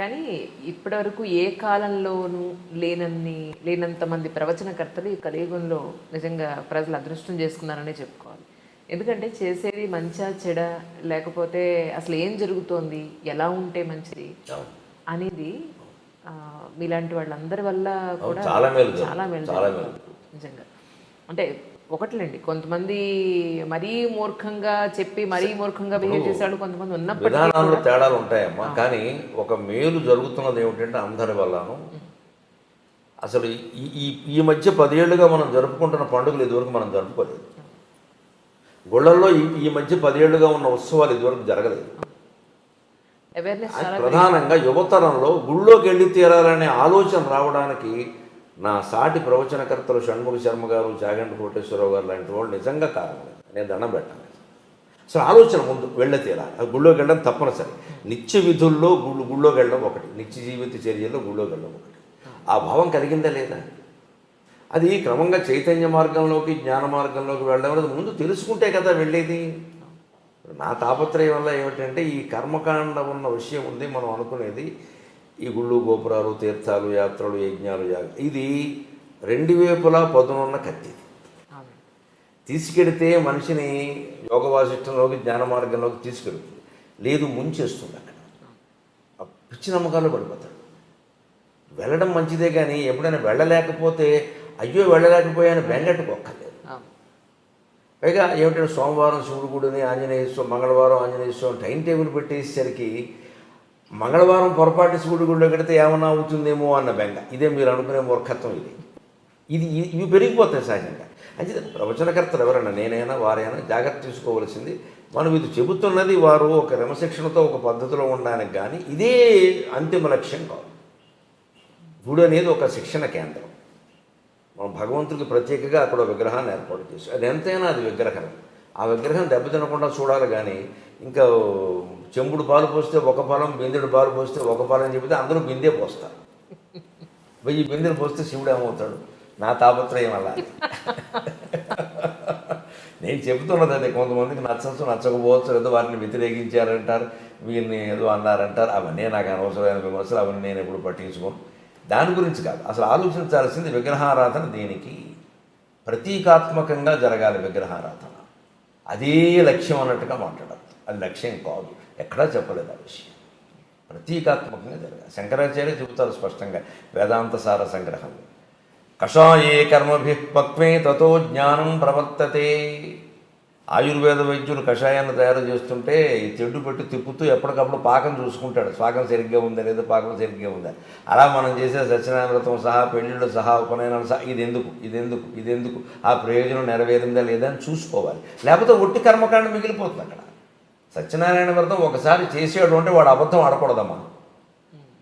కానీ ఇప్పటివరకు ఏ కాలంలోనూ లేనంత మంది ప్రవచనకర్తలు ఈ కలియుగంలో నిజంగా ప్రజలు అదృష్టం చేసుకున్నారనే చెప్పుకోవాలి. ఎందుకంటే చేసేది మంచా చెడ, లేకపోతే అసలు ఏం జరుగుతోంది, ఎలా ఉంటే మంచిది అనేది మీలాంటి వాళ్ళందరి వల్ల కూడా చాలా మేలు నిజంగా. అంటే ఒకట్లేండి, కొంతమంది మరీ మూర్ఖంగా చెప్పి మరీ మూర్ఖంగా బిహేవ్ చేశాడు, కొంతమంది విధానాల్లో తేడాలు ఉంటాయమ్మా. కానీ ఒక మేలు జరుగుతున్నది ఏమిటంటే అందరి వల్లను. అసలు ఈ మధ్య 10 ఏళ్ళుగా మనం జరుపుకుంటున్న పండుగలు ఇదివరకు మనం జరుపుకోలేదు. గుళ్ళల్లో ఈ మధ్య 10 ఏళ్ళుగా ఉన్న ఉత్సవాలు ఇదివరకు జరగలేదు. ప్రధానంగా యువతరంలో గుళ్ళోకి వెళ్ళి తీరాలనే ఆలోచన రావడానికి నా సాటి ప్రవచనకర్తలు షణ్ముఖ శర్మ గారు, చాగంటి కోటేశ్వరరావు గారు లాంటి వాళ్ళు నిజంగా కారణం. నేను దండం పెట్టాను. అసలు ఆలోచన ముందు వెళ్ళే తీరాలి. అది గుళ్ళోకి వెళ్ళడం తప్పనిసరి. నిత్య విధుల్లో గుళ్ళోకి వెళ్ళడం ఒకటి, నిత్య జీవిత చర్యల్లో గుళ్ళోకి వెళ్ళడం ఒకటి. ఆ భావం కలిగిందా లేదా? అది క్రమంగా చైతన్య మార్గంలోకి, జ్ఞాన మార్గంలోకి వెళ్ళడం అనేది ముందు తెలుసుకుంటే కదా వెళ్ళేది. నా తాపత్రయం వల్ల ఏమిటంటే ఈ కర్మకాండ ఉన్న విషయం ఉంది. మనం అనుకునేది ఈ గుళ్ళు, గోపురాలు, తీర్థాలు, యాత్రలు, యజ్ఞాలు, ఇది 2 వైపులా పదునున్న కత్తి. తీసుకెడితే మనిషిని యోగ వాసిష్టంలోకి, జ్ఞాన మార్గంలోకి తీసుకెడుతుంది. లేదు, ముంచేస్తుంది. అక్కడ పిచ్చి నమ్మకాలు పడిపోతాడు. వెళ్ళడం మంచిదే, కానీ ఎప్పుడైనా వెళ్ళలేకపోతే అయ్యో వెళ్ళలేకపోయాను బెంగట్టుకోక్కర్లేదు. పైగా ఏమిటంటే సోమవారం శివుడు గుడిని, ఆంజనేయ స్వామి, మంగళవారం ఆంజనేయ స్వామి టైం టేబుల్ పెట్టేసరికి మంగళవారం పొరపాటు శివుడి గుడిలో కడితే ఏమన్నా అవుతుందేమో అన్న బెంగ. ఇదే మీరు అనుకునే మూర్ఖత్వం. ఇవి పెరిగిపోతాయి సహజంగా. అంటే ప్రవచనకర్తలు ఎవరైనా, నేనైనా వారైనా జాగ్రత్త తీసుకోవలసింది. మనం ఇది చెబుతున్నది వారు ఒక క్రమశిక్షణతో ఒక పద్ధతిలో ఉండడానికి, కానీ ఇదే అంతిమ లక్ష్యం కాదు. గుడి అనేది ఒక శిక్షణ కేంద్రం. మనం భగవంతుడికి ప్రత్యేకంగా అక్కడ విగ్రహాన్ని ఏర్పాటు చేసి, అది ఎంతైనా అది విగ్రహం. ఆ విగ్రహం దెబ్బతినకుండా చూడాలి. కానీ ఇంకా చెంబుడు పాలు పోస్తే ఒక పాలం, బిందెడు పాలు పోస్తే ఒక పాలం చెబితే అందరూ బిందే పోస్తారు. 1000 బిందెలు పోస్తే శివుడు ఏమవుతాడు? నా తాపత్రయం అలా. నేను చెబుతున్నది అదే. కొంతమందికి నచ్చచ్చు, నచ్చకపోవచ్చు, లేదా వారిని వ్యతిరేకించారంటారు, వీరిని ఏదో అన్నారంటారు. అవన్నీ నాకు అనవసరమైన విమర్శలు, అవన్నీ నేను ఎప్పుడు పట్టించుకోను. దాని గురించి కాదు అసలు ఆలోచించాల్సింది. విగ్రహారాధన దేనికి? ప్రతీకాత్మకంగా జరగాలి విగ్రహారాధన. అదే లక్ష్యం అన్నట్టుగా మాట్లాడాలి. అది లక్ష్యం కాదు, ఎక్కడా చెప్పలేదు ఆ విషయం. ప్రతీకాత్మకంగా జరగాలి. శంకరాచార్య చెబుతారు స్పష్టంగా వేదాంత సార సంగ్రహం. కషాయే కర్మభి పక్వే తతో జ్ఞానం ప్రవర్తతే. ఆయుర్వేద వైద్యులు కషాయాన్ని తయారు చేస్తుంటే ఈ తెడ్డు పెట్టి తిప్పుతూ ఎప్పటికప్పుడు పాకం చూసుకుంటాడు. పాకం సరిగ్గా ఉందా లేదా, పాకం సరిగ్గా ఉందా. అలా మనం చేసే సత్యనారాయణ వ్రతం సహా, పెళ్ళిళ్ళు సహా, ఉపనయనాలు సహా, ఇదెందుకు ఆ ప్రయోజనం నెరవేరిందా లేదా అని చూసుకోవాలి. లేకపోతే ఒట్టి కర్మకాండ మిగిలిపోతుంది అక్కడ. సత్యనారాయణ వ్రతం ఒకసారి చేసేవాడు అంటే వాడు అబద్ధం ఆడకూడదమ్మా.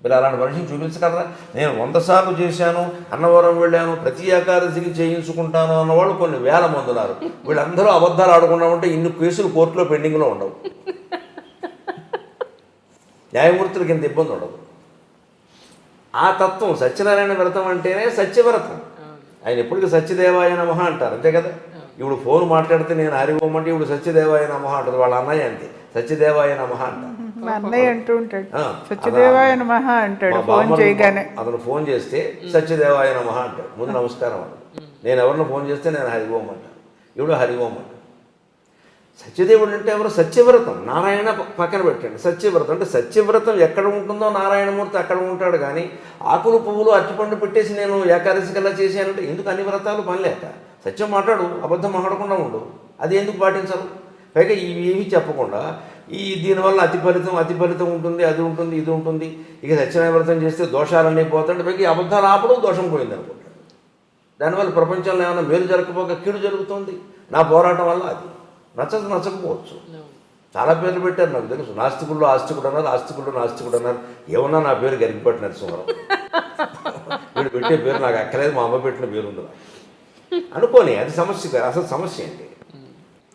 మీరు అలాంటి మనిషిని చూపించగలరా? నేను 100 సార్లు చేశాను, అన్నవరం వెళ్ళాను, ప్రతి ఏకాదశికి చేయించుకుంటాను అన్నవాళ్ళు కొన్ని వేల మంది ఉన్నారు. వీళ్ళందరూ అబద్ధాలు ఆడకుండా ఉంటే ఇన్ని కేసులు కోర్టులో పెండింగ్లో ఉండవు. న్యాయమూర్తులకి ఇంత ఇబ్బంది ఉండదు. ఆ తత్వం సత్యనారాయణ వ్రతం అంటేనే సత్యవ్రతం. ఆయన ఎప్పటికీ సత్యదేవాయ నమః అంటారు, అంతే కదా. ఇప్పుడు ఫోన్ మాట్లాడితే నేను హరిఓం అంటే ఇప్పుడు సత్యదేవాయ నమః అంటారు. వాళ్ళ అన్నయ్య అంతే, సత్యదేవాయ నమః అంటారు. అన్నయ్య అంటూ ఉంటాడు, సత్యదేవాయ నమః అంటాడు. ఫోన్ చేయగానే అతను ఫోన్ చేస్తే సత్యదేవాయ నమః అంటాడు. ముందు నమస్కారం అంటాడు. నేను ఎవరిని ఫోన్ చేస్తే నేను హరిఓం అంటాను, ఇప్పుడు హరిఓం అంటాడు. సత్యదేవుడు అంటే ఎవరు? సత్యవ్రతం. నారాయణ పక్కన పెట్టండి. సత్యవ్రతం అంటే సత్యవ్రతం ఎక్కడ ఉంటుందో నారాయణమూర్తి అక్కడ ఉంటాడు. కానీ ఆకులు పువ్వులు అరటిపండు పెట్టేసి నేను ఏకాదశి కల్లా చేశానంటే ఎందుకు? అన్ని వ్రతాలు పని లేక. సత్యం మాట్లాడు, అబద్ధం మాట్లాడకుండా ఉండు. అది ఎందుకు పాటించరు? పైగా ఇవి చెప్పకుండా దీనివల్ల అతి ఫలితం ఉంటుంది, అది ఉంటుంది, ఇది ఉంటుంది. ఇక సత్యనారాయణ వ్రతం చేస్తే దోషాలన్నీ పోతాయి. పైకి అబద్ధాలు ఆపడం దోషం పోయింది అనుకుంటాడు. దానివల్ల ప్రపంచంలో ఏమైనా మేలు జరగకపోక కీడు జరుగుతుంది. నా పోరాటం వల్ల అది నచ్చకపోవచ్చు. చాలా పేర్లు పెట్టారు నాకు తెలుసు. నాస్తికుల్లో ఆస్తికుడు అన్నారు, ఆస్తికుల్లో నాస్తికుడు అన్నారు. ఏమన్నా నా పేరు గరికిపట్టి నరసింహారావు. వీడు పెట్టే పేరు నాకు అక్కలేదు, మా అమ్మ పెట్టిన పేరు ఉండదు అనుకోని. అది సమస్య కాదు. అసలు సమస్య ఏంటి?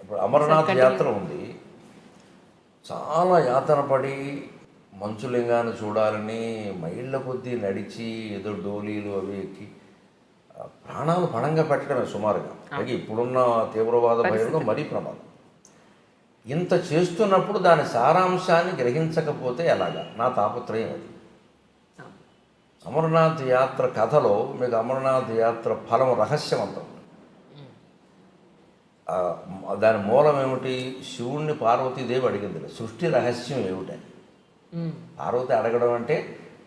ఇప్పుడు అమరనాథ్ యాత్ర ఉంది. చాలా యాతన పడి మంచులింగాన్ని చూడాలని మైళ్ళ కొద్దీ నడిచి ఏదో డోలీలు అవి ఎక్కి ప్రాణాలు పణంగా పెట్టడమే సుమారుగా. అలాగే ఇప్పుడున్న తీవ్రవాద భయంలో మరీ ప్రమాదం. ఇంత చేస్తున్నప్పుడు దాని సారాంశాన్ని గ్రహించకపోతే ఎలాగా? నా తాపత్రయం అది. అమరనాథ్ యాత్ర కథలో మీకు అమరనాథ్ యాత్ర ఫలం రహస్యవంతం. దాని మూలం ఏమిటి? శివుణ్ణి పార్వతీదేవి అడిగింది, సృష్టి రహస్యం ఏమిటని. పార్వతి అడగడం అంటే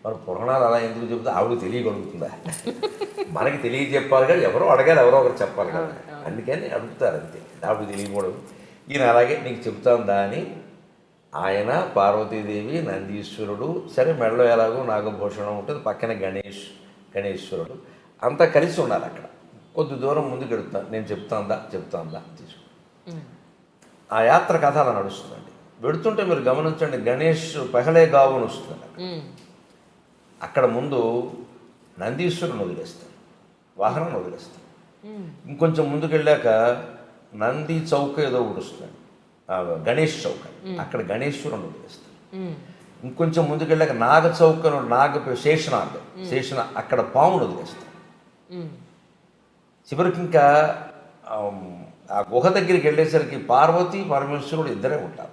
మరి పురాణాలు అలా ఎందుకు చెబుతా, ఆవిడ తెలియగలుగుతుందా? మనకి తెలియజెప్పాలి కదా, ఎవరో అడగాలి, ఎవరో ఒకరు చెప్పాలి కదా, అందుకని అడుగుతారు అంతే. ఆవిడ తెలియకూడదు, ఈయన అలాగే నీకు చెబుతాందా అని ఆయన, పార్వతీదేవి, నందీశ్వరుడు, సరే మెడలో ఎలాగో నాగభూషణం ఉంటుంది, పక్కన గణేశ్వరుడు అంతా కలిసి ఉన్నారు అక్కడ. కొద్ది దూరం ముందుకు వెళుతున్నాను, నేను చెప్తాందా తీసుకు. ఆ యాత్ర కథ అలా నడుస్తుందండి. వెళుతుంటే మీరు గమనించండి, గణేష్ పెహలే గావును వస్తుంది. అక్కడ ముందు నందీశ్వరుని వదిలేస్తారు, వాహనం వదిలేస్తారు. ఇంకొంచెం ముందుకు వెళ్ళాక నంది చౌక ఏదో ఒకటి వస్తుంది, గణేష్ చౌక, అక్కడ గణేశ్వరుని వదిలేస్తారు. ఇంకొంచెం ముందుకు వెళ్ళాక నాగ చౌక, శేషనాగ్ అక్కడ పామును వదిలేస్తారు. చివరికి ఇంకా ఆ గుహ దగ్గరికి వెళ్ళేసరికి పార్వతి పరమేశ్వరుడు ఇద్దరే ఉంటారు.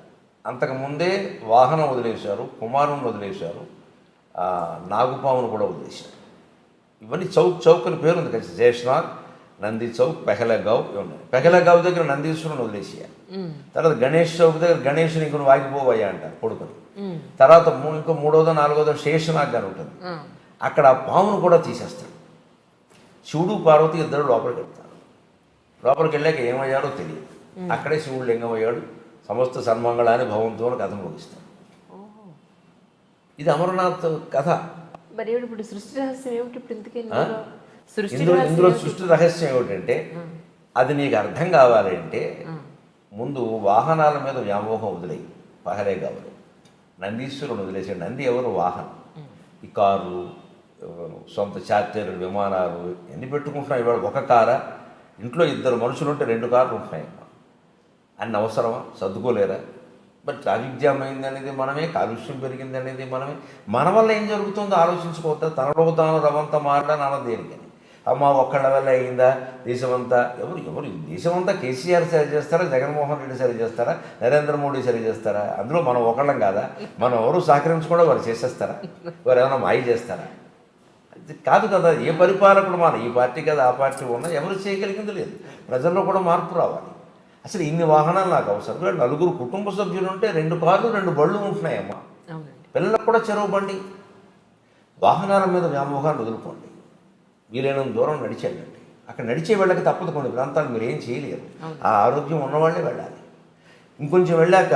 అంతకుముందే వాహనం వదిలేశారు, కుమారుని వదిలేశారు, నాగుపామును కూడా వదిలేశారు. ఇవన్నీ చౌక్ అని పేరు ఉంది కదా, శేషనాగ్, నంది చౌక్, పెహలగావ్ ఉన్నాయి. పెహలగావ్ దగ్గర నందీశ్వరుని వదిలేసేయాలి. తర్వాత గణేష్ చౌక్ దగ్గర గణేషుని ఇంకొన్ని వాగిపోవయ్యా అంటారు కొడుకుని. తర్వాత ఇంకో 3వ 4వ శేషనాగ్ అని ఉంటుంది, అక్కడ ఆ పామును కూడా తీసేస్తాడు. శివుడు పార్వతి ఇద్దరు లోపలికి వెళ్తారు. లోపలికి వెళ్ళాక ఏమయ్యారో తెలియదు. అక్కడే శివుడు లింగమయ్యాడు. సమస్త సన్మంగళాన్ని భవంతో కథ ముగిస్తాడు. ఇది అమరనాథ్ కథ. మరి ఇప్పుడు సృష్టి రహస్యం ఏమిటి? ఇప్పుడు ఇందులో సృష్టి రహస్యం ఏమిటంటే, అది నీకు అర్థం కావాలి అంటే ముందు వాహనాల మీద వ్యామోహం వదిలేయి. పహలే కావాలి, నందీశ్వరుని వదిలేసాడు. నంది ఎవరు? వాహనం. ఈ కార్లు, సొంత చార్టర్లు, విమానాలు ఎన్ని పెట్టుకుంటున్నాయి ఇవాళ? ఒక కారా? ఇంట్లో 2 మనుషులు ఉంటే 2 కార్లు ఉంటున్నాయి. అన్ని అవసరమా? సర్దుకోలేరా? మరి ట్రాఫిక్ జామ్ అయింది అనేది మనమే, కాలుష్యం పెరిగింది అనేది మనమే. మన వల్ల ఏం జరుగుతుందో ఆలోచించుకోవద్దా? తనలో తాను రవంతా మారడానికి అన్నది దేనికని? అమ్మ ఒక్కళ్ళ వల్ల అయిందా? దేశమంతా ఎవరు దేశమంతా కేసీఆర్ సరి చేస్తారా, జగన్మోహన్ రెడ్డి సరి చేస్తారా, నరేంద్ర మోడీ సరి చేస్తారా? అందులో మనం ఒకళ్ళం కాదా? మనం ఎవరు సహకరించకుండా వారు చేసేస్తారా? వారు ఏమైనా మాయ చేస్తారా? కాదు కదా. ఏ పరిపాలకుడు మన ఈ పార్టీ కదా ఆ పార్టీ ఉన్నా ఎవరు చేయగలిగింది లేదు. ప్రజల్లో కూడా మార్పు రావాలి. అసలు ఇన్ని వాహనాలు నాకు అవసరం లేదు. 4 కుటుంబ సభ్యులు ఉంటే 2 కార్లు 2 బళ్ళు ఉంటున్నాయమ్మా. పిల్లలకు కూడా చెరువు బండి. వాహనాల మీద వ్యామోహాన్ని వదులుకోండి. వీలైనంత దూరం నడిచేయండి. అక్కడ నడిచే వెళ్ళక తప్పదు, కొన్ని ప్రాంతాలు మీరు ఏం చేయలేరు. ఆ ఆరోగ్యం ఉన్నవాళ్ళే వెళ్ళాలి. ఇంకొంచెం వెళ్ళాక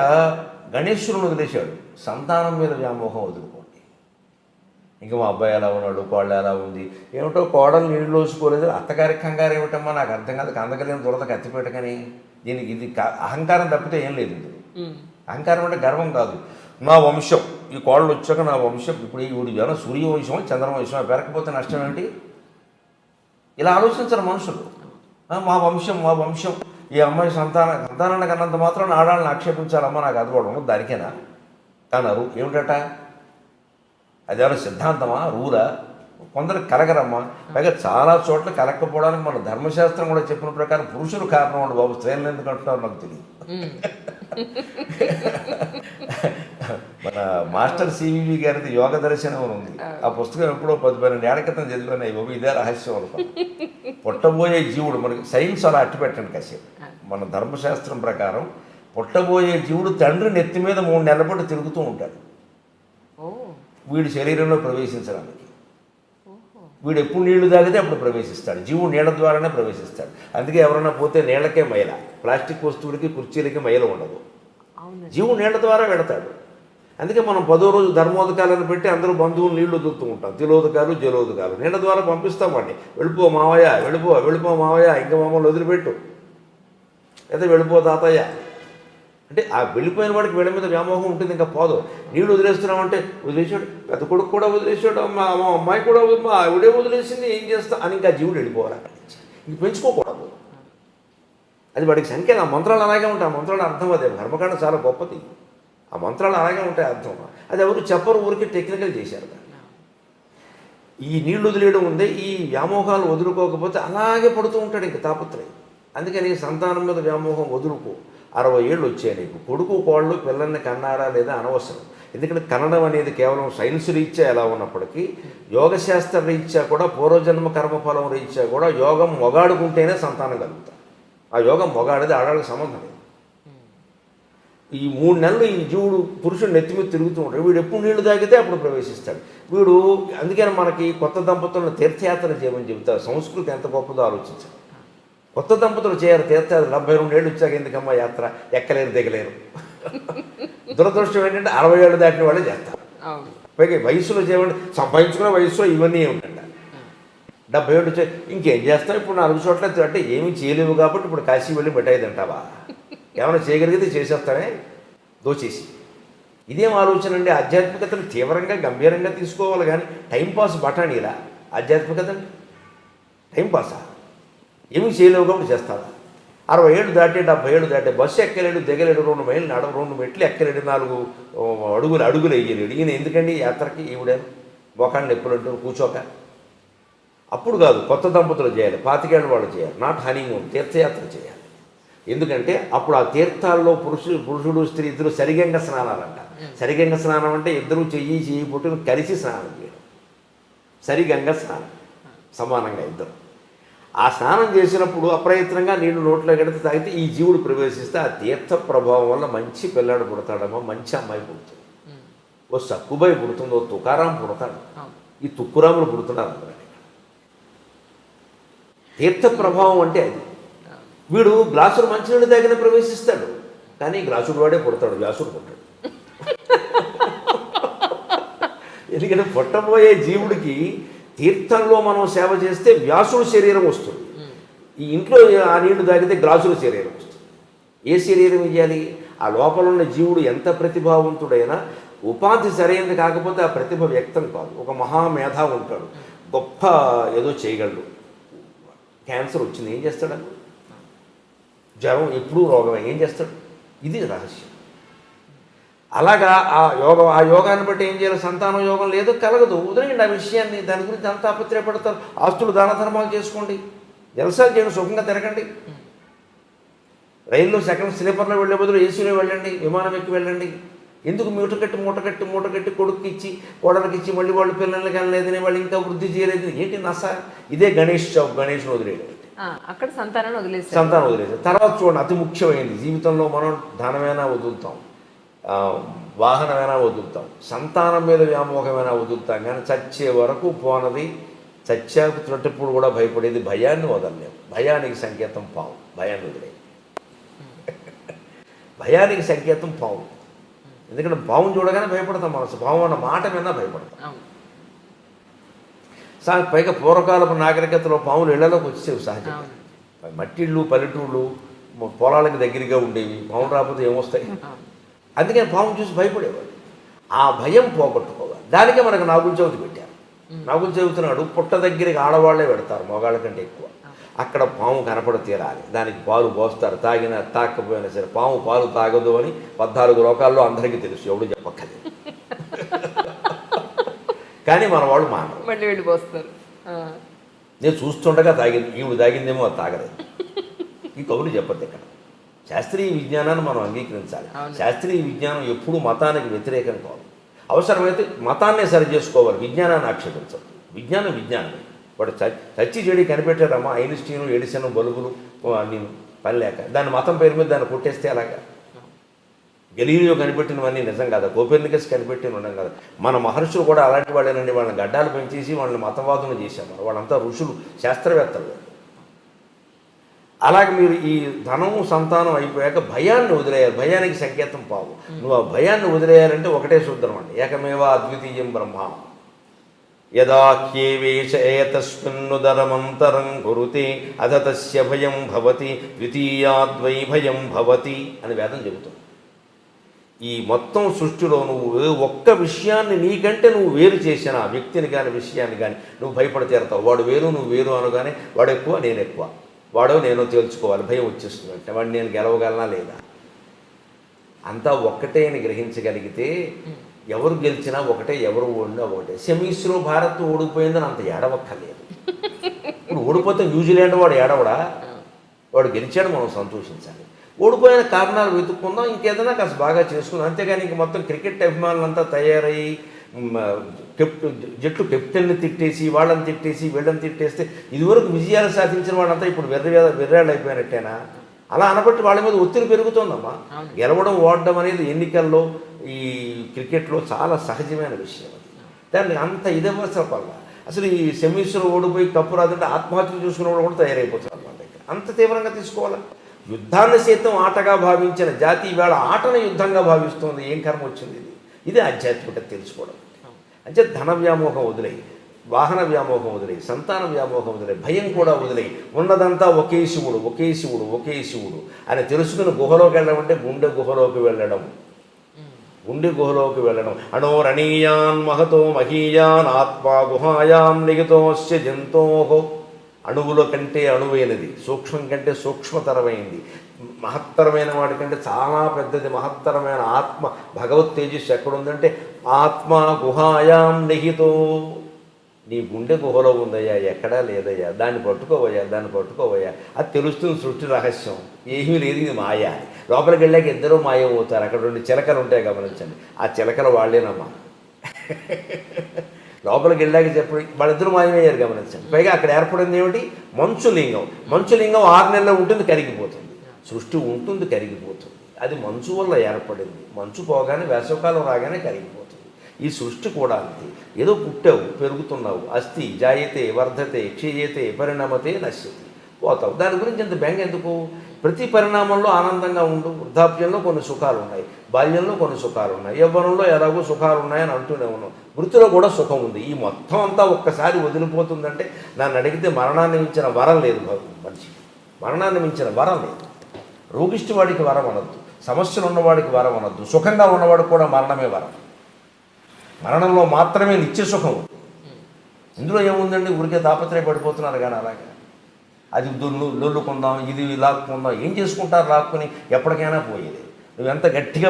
గణేశ్వరుని వదిలేశాడు. సంతానం మీద వ్యామోహం వదులుకోండి. ఇంకా మా అబ్బాయి ఎలా ఉన్నాడు, కోళ్ళు ఎలా ఉంది, ఏమిటో కోడలు నీళ్ళు లోసుకోలేదు, అత్తగారికి కంగారు ఏమిటమ్మా నాకు అర్థం కాదు. కందకలేని దురద కత్తిపెట్టకని. దీనికి ఇది అహంకారం తప్పితే ఏం లేదు. ఇది అహంకారం అంటే గర్వం కాదు. నా వంశం, ఈ కోళ్ళు వచ్చాక నా వంశం, ఇప్పుడు ఈ జన సూర్యవంశం చంద్రవంశం పెరగకపోతే నష్టం ఏంటి? ఇలా ఆలోచించరు మనుషులు. మా వంశం, ఈ అమ్మాయి సంతానాన్ని కన్నంత మాత్రం ఆడాలని ఆక్షేపించాలమ్మా, నాకు అది కూడా ఉండదు దానికేనా కన్నారు. ఏమిటట? అదేమన్నా సిద్ధాంతమా, రూలా? కొందరు కలగరమ్మా. పైగా చాలా చోట్ల కలగకపోవడానికి మన ధర్మశాస్త్రం కూడా చెప్పిన ప్రకారం పురుషులు కారణం ఉండు బాబు, స్త్రీలను ఎందుకు అంటున్నారు నాకు తెలియదు. మన మాస్టర్ సివివి గారిది యోగ దర్శనం అని ఉంది. ఆ పుస్తకం ఎప్పుడో 10-12 ఏళ్ల క్రితం చదివాను. బాబు ఇదే రహస్యం అనుకో. పుట్టబోయే జీవుడు, మనకి సైన్స్ అలా అట్టి పెట్టండి కాసేపు. మన ధర్మశాస్త్రం ప్రకారం పుట్టబోయే జీవుడు తండ్రి నెత్తి మీద 3 నెలల పాటు తిరుగుతూ ఉంటాడు వీడి శరీరంలో ప్రవేశించడానికి. వీడు ఎప్పుడు నీళ్లు తాగితే అప్పుడు ప్రవేశిస్తాడు. జీవుడు నీళ్ల ద్వారానే ప్రవేశిస్తాడు. అందుకే ఎవరైనా పోతే నీళ్లకే మైల, ప్లాస్టిక్ వస్తువులకి కుర్చీలకి మైల ఉండదు. జీవుడు నీళ్ల ద్వారా వెళతాడు. అందుకే మనం 10వ రోజు ధర్మోదకాలను పెట్టి అందరూ బంధువులు నీళ్లు వదులుతూ ఉంటాం. తిలోదకాలు, జలోదకాలు నీళ్ల ద్వారా పంపిస్తాం వాడిని. వెళ్ళిపో మావయ్య, వెళ్ళిపో మావయ్య, ఇంకా మమ్మల్ని వదిలిపెట్టు, లేదా వెళ్ళిపో తాతయ్య అంటే ఆ వెళ్ళిపోయిన వాడికి వీళ్ళ మీద వ్యామోహం ఉంటుంది, ఇంకా పోదు. నీళ్ళు వదిలేస్తున్నామంటే వదిలేసాడు, పెద్ద కొడుకు కూడా వదిలేసాడు, మా అమ్మాయి కూడా మా ఆవిడే వదిలేసింది, ఏం చేస్తా అని ఇంకా జీవుడు వెళ్ళిపోవాలి అక్కడి నుంచి. ఇంక పెంచుకోకూడదు. అది వాడికి సంఖ్య. ఆ మంత్రాలు అలాగే ఉంటాయి. ఆ మంత్రాలు అర్థం అదే. కర్మకాండ చాలా గొప్పది. ఆ మంత్రాలు అలాగే ఉంటాయి అర్థం. అది ఎవరు చెప్పరు, ఊరికి టెక్నికల్ చేశారు. ఈ నీళ్లు వదిలేయడం ఉంది, ఈ వ్యామోహాలు వదులుకోకపోతే అలాగే పడుతూ ఉంటాడు ఇంక తాపత్రయం. అందుకని సంతానం మీద వ్యామోహం వదులుకో. 60 ఏళ్ళు వచ్చాయి నీకు, కొడుకు కోళ్ళు పిల్లల్ని కన్నారా లేదా అనవసరం. ఎందుకంటే కనడం అనేది కేవలం సైన్స్ రీత్యా ఎలా ఉన్నప్పటికీ యోగశాస్త్ర రీత్యా కూడా పూర్వజన్మ కర్మఫలం రీత్యా కూడా యోగం మొగాడుకుంటేనే సంతానం కలుగుతారు. ఆ యోగం మొగాడిది ఆడాళ్ళకి సంబంధం లేదు. ఈ 3 నెలలు ఈ జీవుడు పురుషుడు నెత్తి మీద తిరుగుతూ ఉంటాడు. వీడు ఎప్పుడు నీళ్లు తాగితే అప్పుడు ప్రవేశిస్తాడు వీడు. అందుకని మనకి కొత్త దంపతులను తీర్థయాత్ర చేయమని చెబుతారు. సంస్కృతి ఎంత గొప్పదో ఆలోచించాలి. కొత్త దంపతులు చేయరు తీర్థయాత్ర. 72 ఏళ్ళు వచ్చాక ఎందుకమ్మా యాత్ర, ఎక్కలేరు దిగలేరు. దురదృష్టం ఏంటంటే 60 ఏళ్ళు దాటిన వాళ్ళే చేస్తారు. పైగా వయసులో చేయమంటే సంపాదించుకున్న వయసులో ఇవన్నీ ఏమిటంట. 70 ఏళ్ళు వచ్చాయి ఇంకేం చేస్తావు ఇప్పుడు 4 చోట్ల అంటే ఏమీ చేయలేవు కాబట్టి ఇప్పుడు కాశీ వెళ్ళి మిఠాయి తింటావా? ఏమైనా చేయగలిగితే చేసేస్తానే దోచేసి. ఇదేం ఆలోచన అండి? ఆధ్యాత్మికతను తీవ్రంగా గంభీరంగా తీసుకోవాలి కానీ టైంపాస్ బఠానీలా ఆధ్యాత్మికత అంటే? టైంపాసా? ఏమీ చేయలేవు కాబట్టి చేస్తావా? 60 ఏళ్ళు దాటి 70 ఏళ్ళు దాటి బస్సు ఎక్కలేడు దిగలేడు, 2 మైళ్ళు 2 మెట్లు ఎక్కలేడు, 4 అడుగులు వేయలేడు. ఈయన ఎందుకండి యాత్రకి? ఈవిడ మొఖాన్ని ఎప్పుడు అంటారు కూర్చోక. అప్పుడు కాదు, కొత్త దంపతులు చేయాలి, 25 ఏళ్ళ వాళ్ళు చేయాలి, నాట్ హనీమూన్, తీర్థయాత్ర చేయాలి. ఎందుకంటే అప్పుడు ఆ తీర్థాల్లో పురుషుడు స్త్రీ ఇద్దరు సరిగంగ స్నానాలు అంటారు. సరిగంగ స్నానం అంటే ఇద్దరు చెయ్యి పుట్టును కలిసి స్నానం చేయడం, సరిగంగ స్నానం, సమానంగా ఇద్దరు. ఆ స్నానం చేసినప్పుడు అప్రయత్నంగా నీళ్లు నోట్లో గడితే తాగితే ఈ జీవుడు ప్రవేశిస్తే ఆ తీర్థ ప్రభావం వల్ల మంచి పిల్లాడు పుడతాడమ్మా, మంచి అమ్మాయి పుడుతుంది. ఓ సక్కుబాయి పుడుతుంది, ఓ తుకారాం పుడతాడు, ఈ తుక్కురాములు పుడుతున్నారు అందరూ. తీర్థ ప్రభావం అంటే అది. వీడు గ్లాసులు మంచినీళ్ళు తాగిన ప్రవేశిస్తాడు, కానీ గ్లాసుడు వాడే పుడతాడు, వ్యాసుడు పుట్టాడు. ఎందుకంటే పుట్టబోయే జీవుడికి తీర్థంలో మనం సేవ చేస్తే వ్యాసుడు శరీరం వస్తుంది. ఈ ఇంట్లో ఆ నీళ్లు తాగితే గ్లాసుల శరీరం వస్తుంది. ఏ శరీరం ఇవ్వాలి? ఆ లోపల ఉన్న జీవుడు ఎంత ప్రతిభావంతుడైనా ఉపాధి సరైనది కాకపోతే ఆ ప్రతిభ వ్యక్తం కాదు. ఒక మహామేధ ఉంటాడు, గొప్ప ఏదో చేయగలడు, క్యాన్సర్ వచ్చింది ఏం చేస్తాడు? జ్వరం ఎప్పుడూ రోగమే, ఏం చేస్తాడు? ఇది రహస్యం. అలాగా ఆ యోగాన్ని బట్టి ఏం చేయాలి? సంతానం యోగం లేదు, కలగదు, వదిలేయండి ఆ విషయాన్ని. దాని గురించి అంతా ఆపత్రయపడతారు. ఆస్తులు దాన ధర్మాలు చేసుకోండి, జలసాలు చేయండి, సుఖంగా తిరగండి. రైల్లో సెకండ్ స్లీపర్లో వెళ్ళే బదులు ఏసీలో వెళ్ళండి, విమానం ఎక్కి వెళ్ళండి. ఎందుకు మూట కట్టి కొడుక్కి ఇచ్చి కోడలకి ఇచ్చి మళ్ళీ వాళ్ళు పిల్లల్ని కనలేదని వాళ్ళు ఇంకా వృద్ధి చేయలేదు ఏంటి నస? ఇదే గణేష్ వదిలేయడం. అక్కడ సంతానం వదిలేసి తర్వాత చూడండి, అతి ముఖ్యమైనది జీవితంలో మనం ధనమైనా వదులుతాం, వాహనమైనా వదులుతాం, సంతానం మీద వ్యామోహమైనా వదులుతాం, కానీ చచ్చే వరకు పోనది. చచ్చాకు త్రొట్టప్పుడు కూడా భయపడేది భయాన్ని వదలలేము. భయానికి సంకేతం పావు, భయాన్ని వదిలే. భయానికి సంకేతం పావు. ఎందుకంటే పావును చూడగానే భయపడతాం, మనసు పావు అన్న మాట విన్నా భయపడతాం. పైగా పూర్వకాలపు నాగరికతలో పాములు ఇళ్లలోకి వచ్చేవి సహజంగా. మట్టిళ్ళు పల్లెటూళ్ళు పొలాలకు దగ్గరగా ఉండేవి, పాములు రాకపోతే ఏమొస్తాయి? అందుకని పాము చూసి భయపడేవాడు. ఆ భయం పోగొట్టుకోవాలి. దానికే మనకు నాగుల చవితి పెట్టారు. నాగుల చవితి నాడు పుట్ట దగ్గరికి ఆడవాళ్లే పెడతారు మగాళ్ళ కంటే ఎక్కువ. అక్కడ పాము కనపడ తీరాలి, దానికి పాలు పోస్తారు, తాగినా తాకపోయినా సరే. పాము పాలు తాగదు అని 14 లోకాల్లో అందరికీ తెలుసు, ఎవడు చెప్పక్కర్లేదు. కానీ మన వాళ్ళు మానరు, మళ్ళీ వెళ్ళిపోస్తారు. నేను చూస్తుండగా తాగింది, ఈవిడ తాగిందేమో అది తాగలేదు. ఈ కబుర్లు చెప్పద్దు. ఇక్కడ శాస్త్రీయ విజ్ఞానాన్ని మనం అంగీకరించాలి. శాస్త్రీయ విజ్ఞానం ఎప్పుడూ మతానికి వ్యతిరేకం కాదు. అవసరమైతే మతాన్నే సరి చేసుకోవాలి, విజ్ఞానాన్ని ఆక్షేపించదు. విజ్ఞానమే. వాడు చచ్చి చెడి కనిపెట్టారమ్మా, ఐన్స్టీను, ఎడిసన్, బల్బులు అన్ని పని లేక దాన్ని మతం పేరు మీద దాన్ని కొట్టేస్తే అలాగా. గెలీలియో కనిపెట్టినవన్నీ నిజం కాదా? కోపెర్నికస్ కనిపెట్టిన కదా? మన మహర్షులు కూడా అలాంటి వాళ్ళేనండి. వాళ్ళని గడ్డాలు పెంచేసి వాళ్ళని మతవాదులు చేశారు. వాళ్ళంతా ఋషులు, శాస్త్రవేత్తలు. అలాగే మీరు ఈ ధనము సంతానం అయిపోయాక భయాన్ని వదిలేయాలి. భయానికి సంకేతం పావు. నువ్వు ఆ భయాన్ని వదిలేయాలంటే ఒకటే సూత్రం అండి, ఏకమేవా అద్వితీయం బ్రహ్మ. యదాఖ్యేవేష ఏతస్మిన్నుదరమంతరం కురుతే అథ తస్య భయం భవతి ద్వితీయాద్వై భయం భవతి అని వేదం చెబుతుంది. ఈ మొత్తం సృష్టిలో నువ్వు ఒక్క విషయాన్ని నీకంటే నువ్వు వేరు చేసిన వ్యక్తిని కానీ విషయాన్ని కానీ నువ్వు భయపడి తీరతావు. వాడు వేరు నువ్వు వేరు అనగానే వాడు ఎక్కువ నేను ఎక్కువ, వాడో నేనో తేల్చుకోవాలి, భయం వచ్చేస్తుంది. అంటే వాడిని నేను గెలవగలనా లేదా? అంతా ఒక్కటే అని గ్రహించగలిగితే ఎవరు గెలిచినా ఒకటే, ఎవరు ఓడినా ఒకటే. సెమీస్లో భారత్ ఓడిపోయిందని అంత ఏడవక్కర్లేదు. ఇప్పుడు ఓడిపోతే న్యూజిలాండ్ వాడు ఏడవడా? వాడు గెలిచాడు, మనం సంతోషించాలి. ఓడిపోయిన కారణాలు వెతుక్కుందాం, ఇంకేదైనా కాస్త బాగా చేసుకుందాం. అంతేగాని ఇంక మొత్తం క్రికెట్ అభిమానులంతా తయారయ్యి జట్టు కెప్టెన్ని తిట్టేసి వాళ్ళని తిట్టేసి వీళ్ళని తిట్టేస్తే ఇదివరకు విజయాలు సాధించిన వాళ్ళంతా ఇప్పుడు వెర్రాళ్ళు అయిపోయినట్టేనా? అలా అనబట్టి వాళ్ళ మీద ఒత్తిడి పెరుగుతోందమ్మా. గెలవడం ఓడడం అనేది ఎన్నికల్లో ఈ క్రికెట్లో చాలా సహజమైన విషయం. అది దాన్ని అంత ఇదవసరం వల్ల అసలు ఈ సెమీస్లో ఓడిపోయి కప్పు రాదంటే ఆత్మహత్య చూసుకునే వాళ్ళు కూడా తయారైపోతున్నారు మన దగ్గర. అంత తీవ్రంగా తీసుకోవాలా? యుద్ధాన్ని సైతం ఆటగా భావించిన జాతి ఇవాళ ఆటను యుద్ధంగా భావిస్తుంది. ఏం కర్మ వచ్చింది? ఇది ఆధ్యాత్మికత తెలుసుకోవడం. అంటే ధన వ్యామోహం వదిలేయి, వాహన వ్యామోహం వదిలేయి, సంతాన వ్యామోహం వదిలేయి, భయం కూడా వదిలేయి. ఉన్నదంతా ఒకే శివుడు, ఒకే శివుడు, ఒకే శివుడు అని తెలుసుకుని గుహలోకి వెళ్ళడం అంటే గుండె గుహలోకి వెళ్ళడం. గుండె గుహలోకి వెళ్ళడం. అణోరణీయాన్ మహతో మహీయాన్ ఆత్మా గుహాయాం నిహితోస్య జంతోహో. అణువుల కంటే అణువైనది, సూక్ష్మం కంటే సూక్ష్మతరమైంది, మహత్తరమైన వాడి కంటే చాలా పెద్దది మహత్తరమైన ఆత్మ భగవత్ తేజస్సు ఎక్కడుందంటే ఆత్మ గుహాయాం నిహితో. నీ గుండె గుహలో ఉందయ్యా, ఎక్కడా లేదయ్యా, దాన్ని పట్టుకోవయ్యా, దాన్ని పట్టుకోవయ్యా. అది తెలుస్తుంది సృష్టి రహస్యం. ఏమీ లేదు, ఇది మాయ. లోపలికి వెళ్ళాక ఇద్దరూ మాయమవుతారు. అక్కడ 2 చిలకలు ఉంటాయి, గమనించండి. ఆ చిలకలు వాళ్ళేనమ్మా. లోపలికి వెళ్ళాక చెప్పి వాళ్ళిద్దరూ మాయమయ్యారు, గమనించండి. పైగా అక్కడ ఏర్పడింది ఏమిటి? మంచులింగం. మంచులింగం 6 నెలల్లో ఉంటుంది, కరిగిపోతుంది. సృష్టి ఉంటుంది, కరిగిపోతుంది. అది మంచు వల్ల ఏర్పడింది. మంచు పోగానే వేసవకాలం రాగానే కరిగిపోతుంది. ఈ సృష్టి కూడా అంతే. ఏదో పుట్టావు, పెరుగుతున్నావు, అస్థి జాయతే వర్ధతే క్షీయతే పరిణమతే నశ్యతే, పోతావు. దాని గురించి ఇంత బెంగ ఎందుకు? ప్రతి పరిణామంలో ఆనందంగా ఉండు. వృద్ధాప్యంలో కొన్ని సుఖాలు ఉన్నాయి, బాల్యంలో కొన్ని సుఖాలు ఉన్నాయి, యవ్వనంలో ఎలాగో సుఖాలు ఉన్నాయని అంటూనే ఉన్నాం. వృత్తిలో కూడా సుఖం ఉంది. ఈ మొత్తం అంతా ఒక్కసారి వదిలిపోతుందంటే నన్ను అడిగితే మరణాన్ని మించిన వరం లేదు మనిషికి. మరణాన్ని మించిన వరం లేదు. రోగిష్టి వాడికి వరం అనొద్దు, సమస్యలు ఉన్నవాడికి వరం అనొద్దు. సుఖంగా ఉన్నవాడికి కూడా మరణమే వరం. మరణంలో మాత్రమే నిత్య సుఖం. ఇందులో ఏముందండి? ఊరికే తాపత్రయపడిపోతున్నారు కానీ అలాగా. అది లొల్లుకుందాం, ఇది లాక్కుందాం, ఏం చేసుకుంటారు లాక్కుని? ఎప్పటికైనా పోయేది. నువ్వు ఎంత గట్టిగా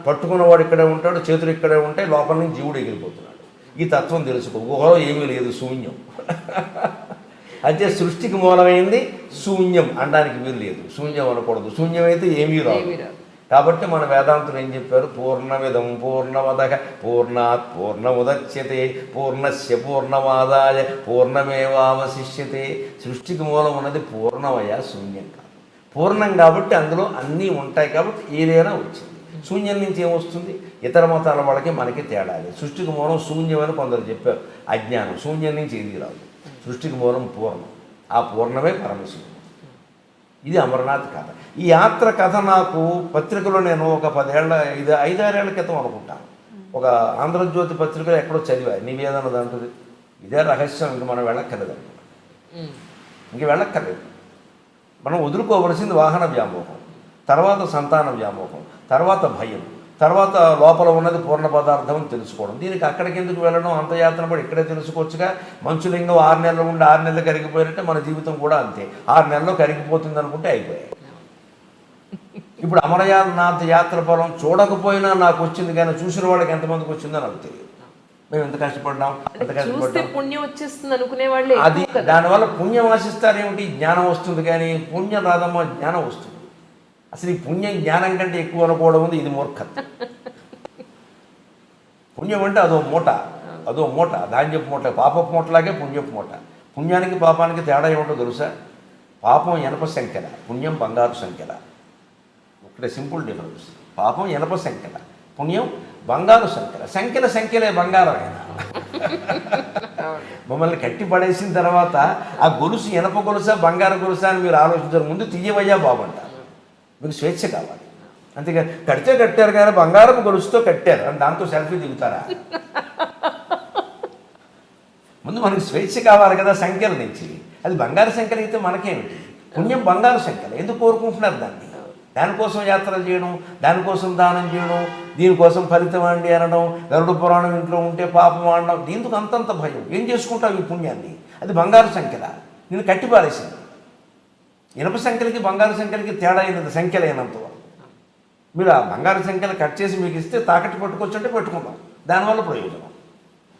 పట్టుకున్నవాడు ఇక్కడే ఉంటాడు, చేతులు ఇక్కడే ఉంటాయి, లోపల నుంచి జీవుడు ఎగిరిపోతున్నాడు. ఈ తత్వం తెలుసుకో. గుహలో ఏమీ లేదు, శూన్యం. అయితే సృష్టికి మూలమైంది శూన్యం అనడానికి వీలు లేదు. శూన్యం అనకూడదు. శూన్యమైతే ఏమీ రాదు. కాబట్టి మన వేదాంతులు ఏం చెప్పారు? పూర్ణమిదం పూర్ణమదః పూర్ణాత్ పూర్ణముదచ్యతే పూర్ణస్య పూర్ణమాదాయ పూర్ణమేవావశిష్యతే. సృష్టికి మూలం ఉన్నది పూర్ణమయ, శూన్యం కాదు. పూర్ణం కాబట్టి అందులో అన్నీ ఉంటాయి కాబట్టి ఏదైనా వచ్చింది. శూన్యం నుంచి ఏమొస్తుంది? ఇతర మతాల వాళ్ళకి మనకి తేడాలి. సృష్టికి మూలం శూన్యమని కొందరు చెప్పారు. అజ్ఞానం. శూన్యం నుంచి ఏది రాదు. సృష్టికి మూలం పూర్ణం. ఆ పూర్ణమే పరమశివుడు. ఇది అమరనాథ్ కథ. ఈ యాత్ర కథ నాకు పత్రికలో నేను ఒక 5-6 ఏళ్ల క్రితం అనుకుంటాను, ఒక ఆంధ్రజ్యోతి పత్రికలో ఎక్కడో చదివా. నివేదన దాంట్లో ఇదే రహస్యం. ఇంక మనం వెళ్ళక్కర్లేదు అనుకున్నాం. ఇంక వెళ్ళక్కర్లేదు. మనం వదులుకోవలసింది వాహన వ్యామోహం, తర్వాత సంతాన వ్యామోహం, తర్వాత భయం, తర్వాత లోపల ఉన్నది పూర్ణ పదార్థం అని తెలుసుకోవడం. దీనికి అక్కడికి ఎందుకు వెళ్ళడం? అంత యాత్ర పడి ఇక్కడే తెలుసుకోవచ్చుగా. మంచులింగం 6 నెలలు ఉండి 6 నెలలు కరిగిపోయినట్టే మన జీవితం కూడా అంతే. 6 నెలల్లో కరిగిపోతుంది అనుకుంటే అయిపోయాయి. ఇప్పుడు అమరనాథ్ యాత్ర ఫలం చూడకపోయినా నాకు వచ్చింది, కానీ చూసిన వాళ్ళకి ఎంతమందికి వచ్చిందో నాకు తెలియదు. మేము ఎంత కష్టపడ్డాం, పుణ్యం వచ్చేస్తుంది అనుకునే వాళ్ళే. అది దానివల్ల పుణ్యం ఆశిస్తారేమిటి? జ్ఞానం వస్తుంది, కానీ పుణ్యం రాదమ్మా, జ్ఞానం వస్తుంది. అసలు ఈ పుణ్యం జ్ఞానం కంటే ఎక్కువ అనుకోవడం ఉంది. ఇది మూర్ఖత్వం. పుణ్యం అంటే అదో మూట, ధాన్యపు మూట, పాపపు మూటలాగే పుణ్యపు మూట. పుణ్యానికి పాపానికి తేడా ఏమిటో తెలుసా? పాపం ఇనప సంఖ్యల, పుణ్యం బంగారు సంఖ్యల. ఒకటే సింపుల్ డిఫరెన్స్. పాపం ఇనప సంఖ్యల, పుణ్యం బంగారు సంఖ్యల. సంఖ్యలే బంగారమైన. మమ్మల్ని కట్టి పడేసిన తర్వాత ఆ గొలుసు ఇనప గొలుసా బంగారు గొలుసా అని మీరు ఆలోచించారు. ముందు తీయవయ్యా బాబంటారు. మీకు స్వేచ్ఛ కావాలి. అంతేగా కడితే కట్టారు కానీ బంగారం గొలుసుతో కట్టారు అని దాంతో సెల్ఫీ దిగుతారా? ముందు మనకు స్వేచ్ఛ కావాలి కదా సంఖ్యల నుంచి. అది బంగారు సంఖ్యలు అయితే మనకేమిటి? పుణ్యం బంగారు సంఖ్యలు. ఎందుకు కోరుకుంటున్నారు దాన్ని? దానికోసం యాత్రలు చేయడం, దానికోసం దానం చేయడం, దీనికోసం ఫలితం అండి అనడం, గరుడ పురాణం ఇంట్లో ఉంటే పాపం ఆడడం. దీనికి అంతంత భయం. ఏం చేసుకుంటావు ఈ పుణ్యాన్ని? అది బంగారు సంఖ్యల. నేను కట్టిపారేసింది. ఇనప సంఖ్యలకి బంగారు సంఖ్యలకి తేడా అయినది సంఖ్యలైనంత వరకు. మీరు ఆ బంగారు సంఖ్యలు కట్ చేసి మీకు ఇస్తే తాకట్టు పట్టుకొచ్చుంటే పెట్టుకుందాం, దానివల్ల ప్రయోజనం.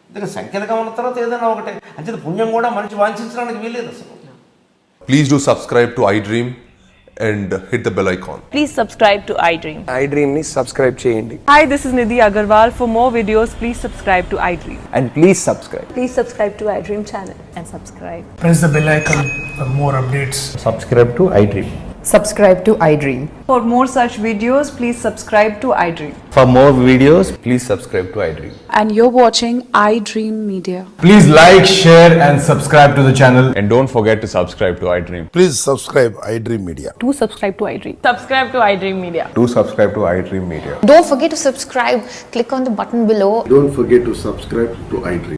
అందుకే సంఖ్యలుగా ఉన్న తర్వాత ఏదైనా ఒకటే. అంటే పుణ్యం కూడా మనిషి వాంఛించడానికి వీల్లేదు అసలు. Please do subscribe to iDream and hit the bell icon. Please subscribe to iDream. iDream ని సబ్స్క్రైబ్ చేయండి. Hi, this is Nidhi Agarwal. For more videos, please subscribe to iDream. And please subscribe. Please subscribe to iDream channel and subscribe. Press the bell icon for more updates. Subscribe to iDream. Subscribe to iDream. For more such videos, please subscribe to iDream. For more videos, please subscribe to iDream. And you're watching iDream Media. Please like, share and subscribe to the channel. And don't forget to subscribe to iDream. Please subscribe iDream Media. Do subscribe to iDream. Subscribe to iDream Media. Do subscribe to iDream Media. Don't forget to subscribe. Click on the button below. Don't forget to subscribe to iDream.